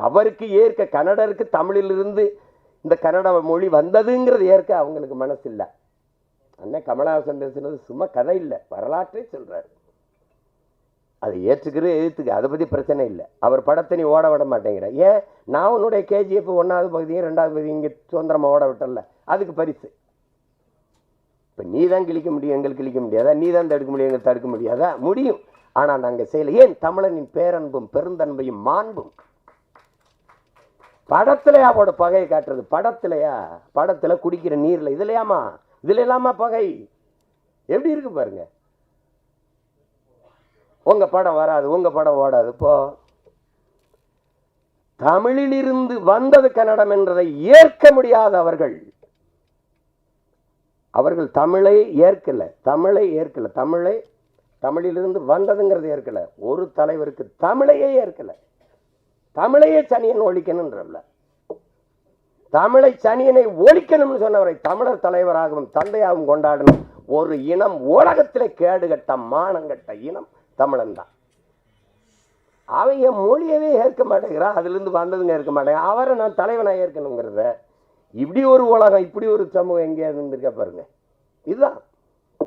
அவருக்கு ஏற்க, கன்னடருக்கு தமிழிலிருந்து இந்த கன்னட மொழி வந்ததுங்கிறது ஏற்க அவங்களுக்கு மனசு இல்லை. அண்ணன் கமலஹாசன் பேசுனது சும்மா கதை இல்லை, வரலாற்றே சொல்றாரு. அதை ஏற்றுக்கிறது எதிர்த்துக்க, அதை பற்றி பிரச்சனை இல்லை. அவர் படத்தை நீ ஓட விட மாட்டேங்கிற. ஏன்? நான் உன்னுடைய கேஜிஎஃப் 1வது பகுதியும் 2வது பகுதியும் இங்கே சுதந்திரமாக ஓட விட்டல, அதுக்கு பரிசு. இப்போ நீ தான் கிழிக்க முடியும், எங்களுக்கு கிழிக்க முடியாதா? நீ தான் தடுக்க முடியும், எங்களுக்கு தடுக்க முடியாதா? முடியும். ஆனால் நாங்கள் செய்யலை. ஏன்? தமிழனின் பேரன்பும் பெருந்தன்மையும் மாண்பும். படத்துலையா அவட பகையை காட்டுறது? படத்துலையா? படத்தில் குடிக்கிற நீரில் இதுலையாமா? இதுல இல்லாமா பகை? எப்படி இருக்கு பாருங்க. உங்க படம் வராது, உங்க படம் ஓடாது. இப்போ தமிழிலிருந்து வந்தது கன்னடம் என்றதை ஏற்க முடியாத அவர்கள் தமிழை ஏற்கல, தமிழிலிருந்து வந்ததுங்கிறது ஏற்கல. ஒரு தலைவருக்கு தமிழையே ஏற்கல, தமிழையே சனியன் ஒழிக்கணும்ன்றல. தமிழை சனியனை ஒழிக்கணும்னு சொன்னவரை தமிழர் தலைவராகவும் தந்தையாகவும் கொண்டாடணும். ஒரு இனம் உலகத்திலே கேடுகட்ட மானங்கட்ட இனம் தமிழன் தான். அவங்க மொழியவே ஏற்க மாட்டேங்கிறான், அதுல இருந்து வந்ததுங்க ஏற்க மாட்டேங்க. அவரை நான் தலைவனா ஏற்கணுங்கிறத, இப்படி ஒரு உலகம், இப்படி ஒரு சமூகம் எங்கேயாவது இருந்திருக்க பாருங்க. இதுதான்